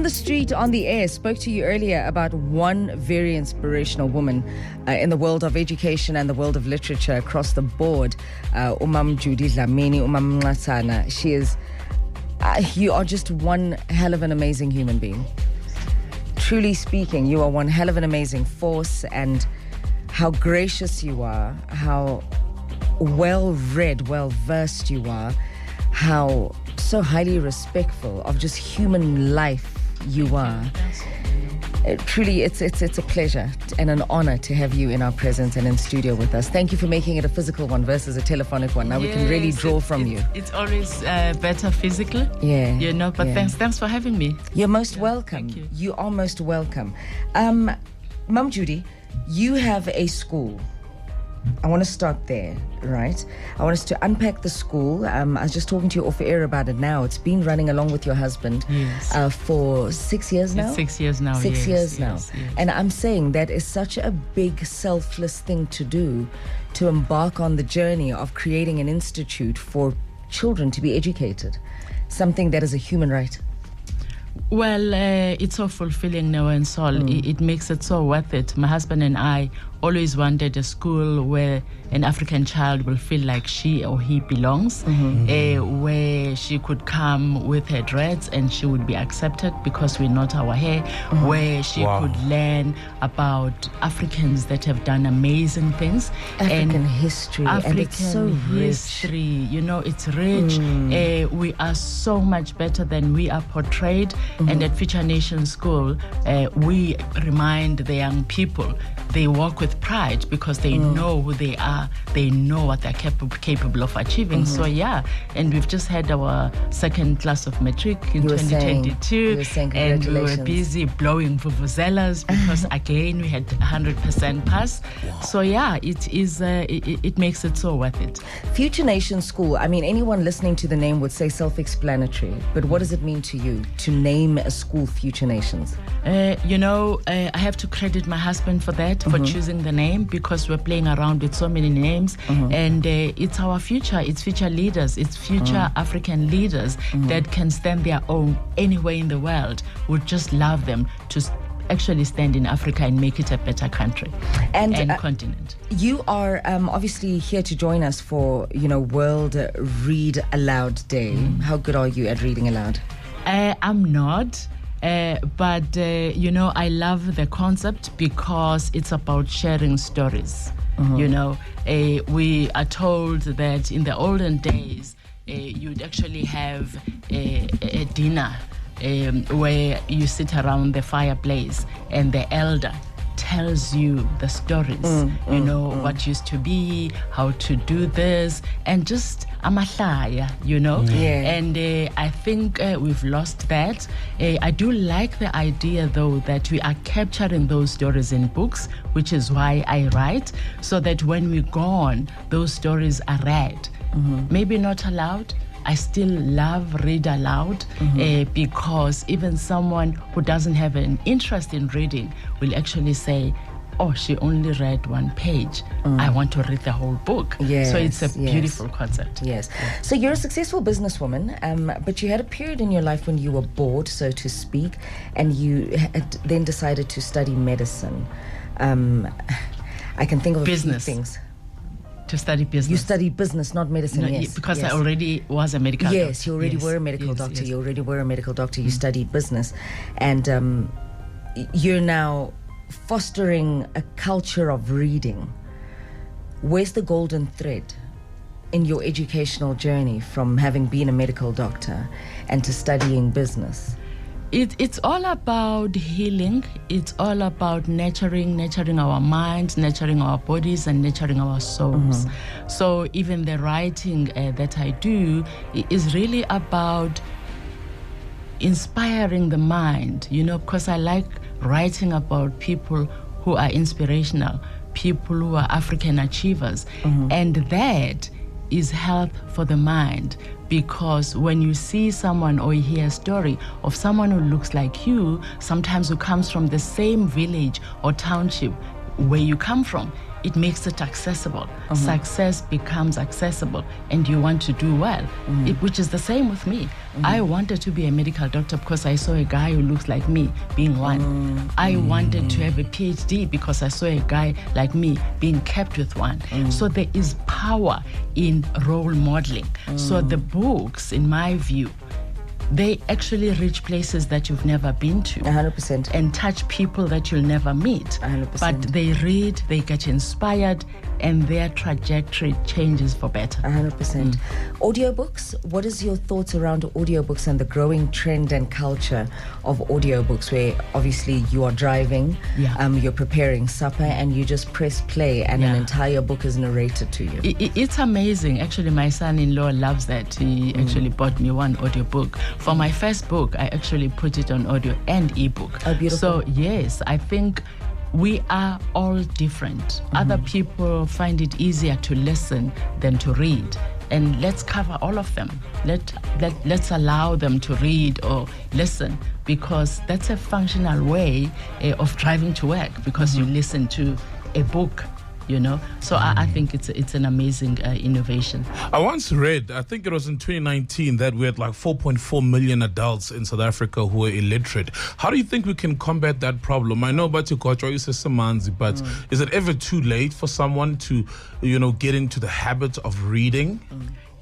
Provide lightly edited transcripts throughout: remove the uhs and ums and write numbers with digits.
the street, on the air, spoke to you earlier about one very inspirational woman in the world of education and the world of literature across the board. Judy Dlamini, Mnxasana. She is, you are just one hell of an amazing human being. Truly speaking, you are one hell of an amazing force, and how gracious you are, how well-read, well-versed you are, how so highly respectful of just human life you are. Truly, it's a pleasure and an honor to have you in our presence and in studio with us. Thank you for making it a physical one versus a telephonic one. Now we can really draw from you. It's always better physically. Yeah. You know, but thanks for having me. You're most welcome. Thank you. You are most welcome. Mum Judy, you have a school. I want to start there, right? I want us to unpack the school. I was just talking to you off air about it now. It's been running along with your husband for 6 years now? It's 6 years now, 6 years now. Yes. And I'm saying that is such a big, selfless thing to do, to embark on the journey of creating an institute for children to be educated, something that is a human right. Well, it's so fulfilling now and Sol. It makes it so worth it. My husband and I always wanted a school where an African child will feel like she or he belongs, where she could come with her dreads and she would be accepted because we knot our hair, where she could learn about Africans that have done amazing things. African history, and it's so history, rich. you know, it's rich. We are so much better than we are portrayed. And at Future Nation School, we remind the young people they walk with pride because they know who they are, they know what they're capable of achieving. So and we've just had our second class of matric in 2022, and we were busy blowing vuvuzelas because again we had 100% pass. So it makes it so worth it. Future Nation School, I mean, anyone listening to the name would say self-explanatory, but what does it mean to you to name a school Future Nations? I have to credit my husband for that, for choosing the name, because we're playing around with so many names, and it's our future. It's future leaders. It's future African leaders that can stand their own anywhere in the world. Would just love them to actually stand in Africa and make it a better country and continent. You are obviously here to join us for World Read Aloud Day. How good are you at reading aloud? I'm not. But I love the concept because it's about sharing stories. We are told that in the olden days, you'd actually have a dinner where you sit around the fireplace and the elder tells you the stories, what used to be, how to do this, and just amahlaya, and I think we've lost that. I do like the idea though that we are capturing those stories in books, which is why I write, so that when we're gone, those stories are read. Maybe not aloud. I still love read aloud because even someone who doesn't have an interest in reading will actually say, oh, she only read one page. I want to read the whole book. Yes, so it's a beautiful concept. Yes. So you're a successful businesswoman, but you had a period in your life when you were bored, so to speak, and you had then decided to study medicine. I can think of business. A few things. To study business. You studied business, not medicine, yes. Because I already was a medical doctor. Yes, you already were a medical doctor. Yes. You already were a medical doctor. You studied business. And you're now fostering a culture of reading. Where's the golden thread in your educational journey from having been a medical doctor and to studying business? It's all about healing. It's all about nurturing our minds, nurturing our bodies, and nurturing our souls. So even the writing that I do is really about inspiring the mind, because I like writing about people who are inspirational, people who are African achievers. And that is health for the mind, because when you see someone or you hear a story of someone who looks like you, sometimes who comes from the same village or township where you come from, it makes it accessible. Success becomes accessible and you want to do well, which is the same with me. I wanted to be a medical doctor because I saw a guy who looks like me being one. I wanted to have a PhD because I saw a guy like me being kept with one. So there is power in role modeling. So the books, in my view, they actually reach places that you've never been to. 100%. And touch people that you'll never meet. 100%. But they read, they get inspired, and their trajectory changes for better. 100%. Audiobooks, what is your thoughts around audiobooks and the growing trend and culture of audiobooks, where obviously you are driving, you're preparing supper, and you just press play and an entire book is narrated to you? It's amazing. Actually, my son-in-law loves that. He actually bought me one audiobook. For my first book, I actually put it on audio and ebook. Oh, beautiful. So, yes, I think we are all different. Other people find it easier to listen than to read. And let's cover all of them. Let's allow them to read or listen, because that's a functional way of driving to work, because you listen to a book. So I think it's an amazing innovation. I once read, I think it was in 2019, that we had like 4.4 million adults in South Africa who are illiterate. How do you think we can combat that problem? I know about Kochwa, you say Samanzi, but is it ever too late for someone to, get into the habit of reading?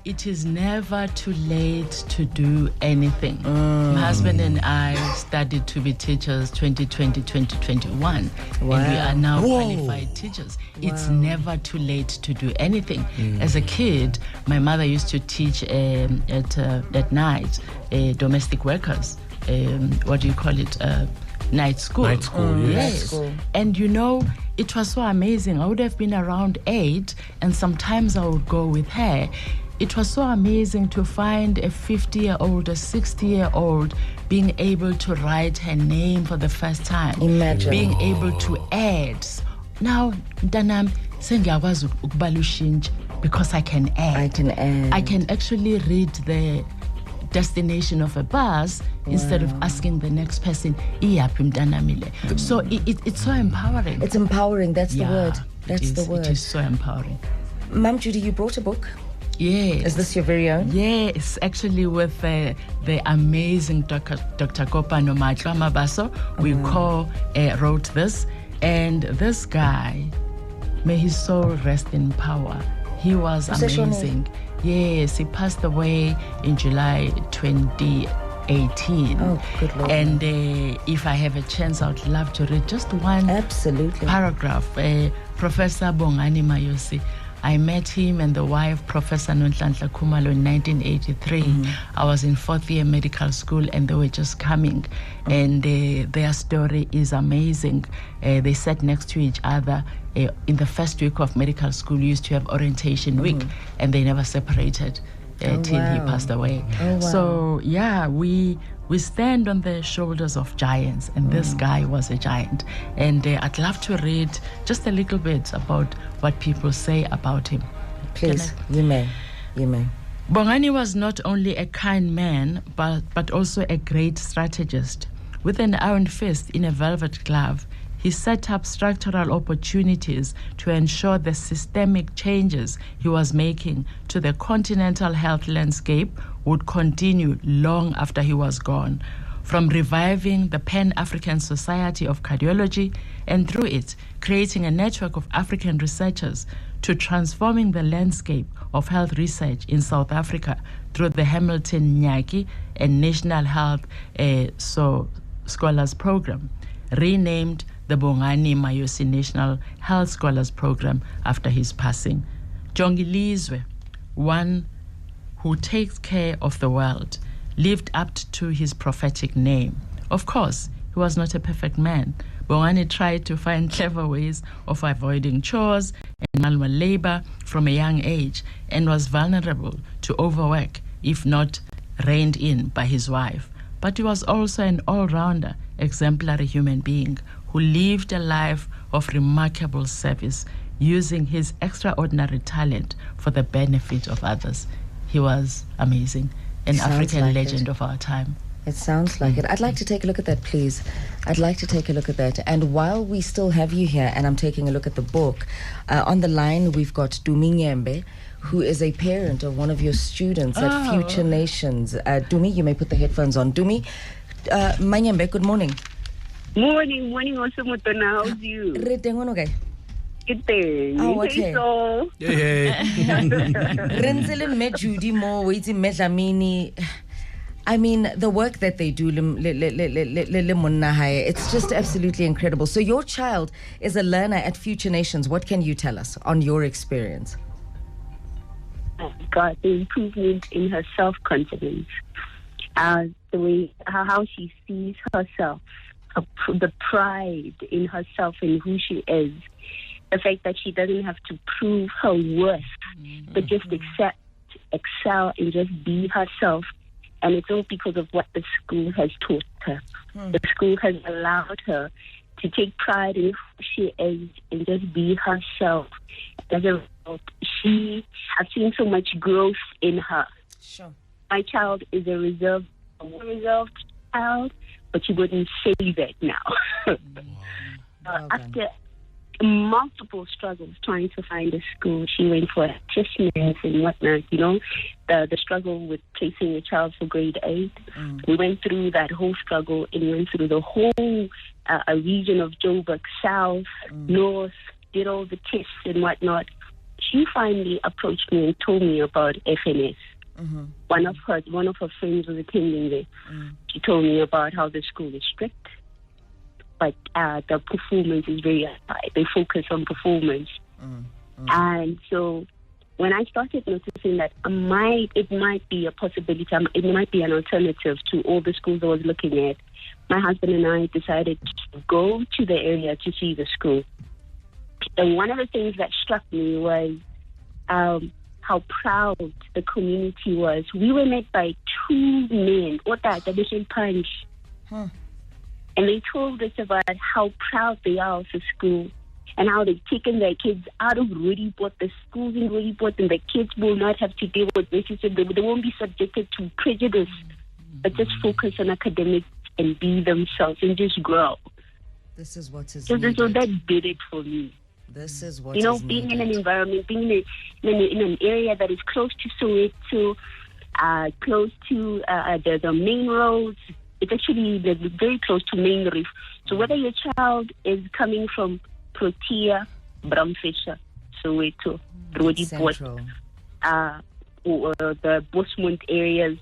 It is never too late to do anything. My husband and I studied to be teachers 2020, 2021. And we are now qualified teachers. It's never too late to do anything. As a kid, my mother used to teach at night domestic workers. What do you call it? Night school. Night school, yes. And it was so amazing. I would have been around 8, and sometimes I would go with her. It was so amazing to find a 50-year-old, a 60-year-old being able to write her name for the first time. Imagine. Being able to add. Now, Danam, sengiyakwazi ukubala ushintsho because I can add. I can actually read the destination of a bus instead of asking the next person, iyaphi mntanamile. So it's so empowering. It's empowering. That's the word. That's the word. It is so empowering. Ma'am Judy, you brought a book. Yes. Is this your very own? Yes, actually with the amazing Dr. Kopano Mabaso, we wrote this. And this guy, may his soul rest in power. He was amazing. Yes, he passed away in July 2018. Oh, good Lord. And if I have a chance, I would love to read just one paragraph. Professor Bongani Mayoshi. I met him and the wife, Professor Nonhlanhla Khumalo, in 1983. I was in 4th year medical school and they were just coming. And their story is amazing. They sat next to each other. In the first week of medical school, we used to have orientation week, and they never separated till he passed away. So, we stand on the shoulders of giants, and this guy was a giant. And I'd love to read just a little bit about what people say about him. Please, you may. Bongani was not only a kind man, but also a great strategist. With an iron fist in a velvet glove, he set up structural opportunities to ensure the systemic changes he was making to the continental health landscape would continue long after he was gone, from reviving the Pan-African Society of Cardiology and through it creating a network of African researchers to transforming the landscape of health research in South Africa through the Hamilton Nyaki and National Health Scholars Program, renamed the Bongani Mayoshi National Health Scholars Program after his passing. Jongilizwe, one who takes care of the world, lived up to his prophetic name. Of course, he was not a perfect man. Bongani tried to find clever ways of avoiding chores and manual labor from a young age and was vulnerable to overwork, if not reined in by his wife. But he was also an all-rounder, exemplary human being who lived a life of remarkable service, using his extraordinary talent for the benefit of others. He was amazing, an African legend of our time. It sounds like it. I'd like to take a look at that, please. I'd like to take a look at that. And while we still have you here, and I'm taking a look at the book, on the line we've got Duminyembe, who is a parent of one of your students at Future Nations. Dumi, you may put the headphones on. Dumi, Manyembe, good morning. Morning, also Mutona. How's you? Good thing. Oh, okay. So. Renzelen met Judy Mo, waiting met Dlamini. I mean, the work that they do, it's just absolutely incredible. So your child is a learner at Future Nations. What can you tell us on your experience? God, the improvement in her self-confidence, the way how she sees herself, the pride in herself and who she is, the fact that she doesn't have to prove her worth, but just accept, excel, and just be herself. And it's all because of what the school has taught her. The school has allowed her to take pride in who she is and just be herself. As a result, I've seen so much growth in her. Sure. My child is a reserved child, but she wouldn't say that now. After multiple struggles trying to find a school, she went for practitioners and whatnot, the struggle with placing a child for grade 8. We went through that whole struggle and went through the whole a region of Joburg, South, North, did all the tests and whatnot. She finally approached me and told me about FNS. One of her friends was attending there. She told me about how the school is strict, but the performance is very high. They focus on performance. And so when I started noticing that it might be a possibility, it might be an alternative to all the schools I was looking at, my husband and I decided to go to the area to see the school. And one of the things that struck me was how proud the community was. We were met by 2 men, Punch. And they told us about how proud they are of the school and how they've taken their kids out of Roodepoort, the schools in Roodepoort, and the kids will not have to deal with racism. They won't be subjected to prejudice, but just focus on academics and be themselves and just grow. This is what is so needed. That did it for me. This is what being in an environment, being in an area that is close to Soweto, close to the main roads. It's actually very close to Main Reef. So whether your child is coming from Protea, Bramfisher, Soweto, Roodepoort, or the Bosmont areas,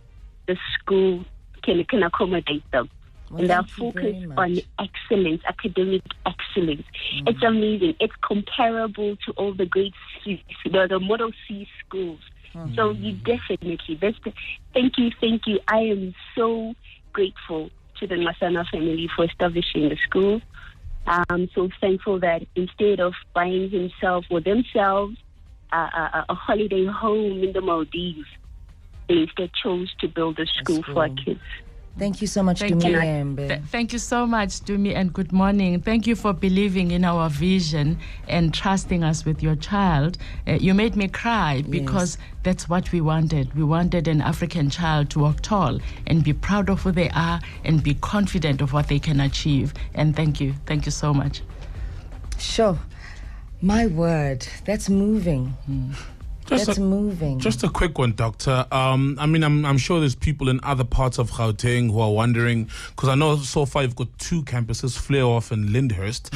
the school can accommodate them. And they're focused on excellence, academic excellence. It's amazing. It's comparable to all the great the Model C schools. So you definitely, thank you. I am so grateful to the Masana family for establishing the school. I'm so thankful that instead of buying himself or themselves a holiday home in the Maldives, they instead chose to build a school for our kids. Thank you so much, Dumi. Thank you so much, Dumi, and good morning. Thank you for believing in our vision and trusting us with your child. You made me cry because that's what we wanted. We wanted an African child to walk tall and be proud of who they are and be confident of what they can achieve. And thank you. Thank you so much. Sure. My word, that's moving. Moving. Just a quick one, Doctor. I'm sure there's people in other parts of Gauteng who are wondering, because I know so far you've got 2 campuses, Flareoff and Lyndhurst.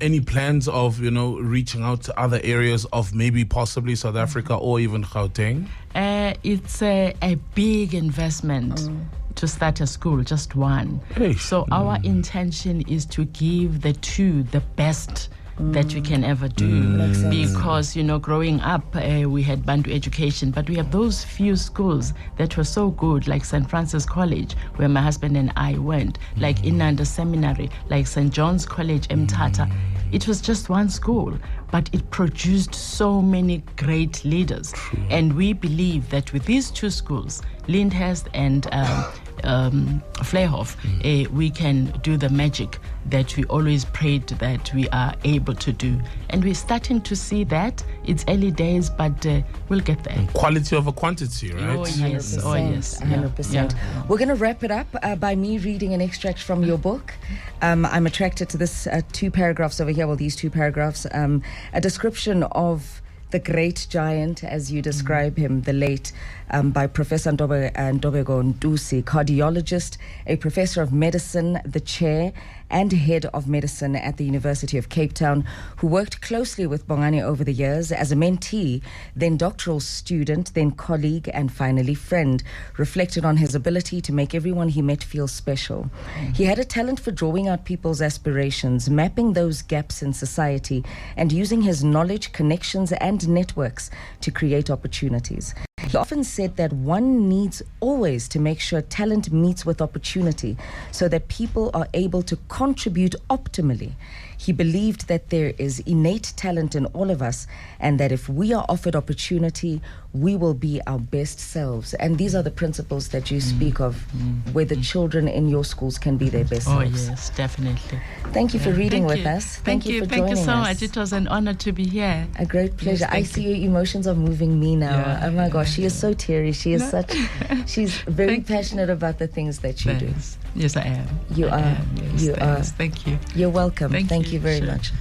Any plans of, reaching out to other areas of maybe possibly South Africa or even Gauteng? It's a big investment to start a school, just one. So our intention is to give the 2 the best that we can ever do, because growing up we had Bantu education, but we have those few schools that were so good, like St. Francis College, where my husband and I went, like Inanda Seminary, like St. John's College, Mthatha. It was just one school, but it produced so many great leaders. And we believe that with these 2 schools, Lyndhurst and Flarehoff, we can do the magic that we always prayed that we are able to do. And we're starting to see that. It's early days, but we'll get there. Quality over quantity, right? Oh, yes. 100%. Yeah. We're going to wrap it up by me reading an extract from your book. I'm attracted to this 2 paragraphs over here, these 2 paragraphs. A description of the great giant, as you describe him, the late, by Professor Ndobeko Ntusi, cardiologist, a professor of medicine, the chair and head of medicine at the University of Cape Town, who worked closely with Bongani over the years as a mentee, then doctoral student, then colleague, and finally friend, reflected on his ability to make everyone he met feel special. He had a talent for drawing out people's aspirations, mapping those gaps in society, and using his knowledge, connections, and networks to create opportunities. He often said that one needs always to make sure talent meets with opportunity so that people are able to contribute optimally. He believed that there is innate talent in all of us, and that if we are offered opportunity, we will be our best selves. And these are the principles that you speak of, where the children in your schools can be their best selves. Oh, yes, definitely. Thank you for reading with us. Thank you for Thank you joining so us. much. It was an honor to be here. A great pleasure. Yes, I see your emotions are moving me now. Yeah, oh my gosh, she is so teary. She is she's very Thank you. passionate about the things that you do. Yes, I am. You I are. am. Yes, You thanks. are. Thank you. You're welcome. Thank you very Sure. much.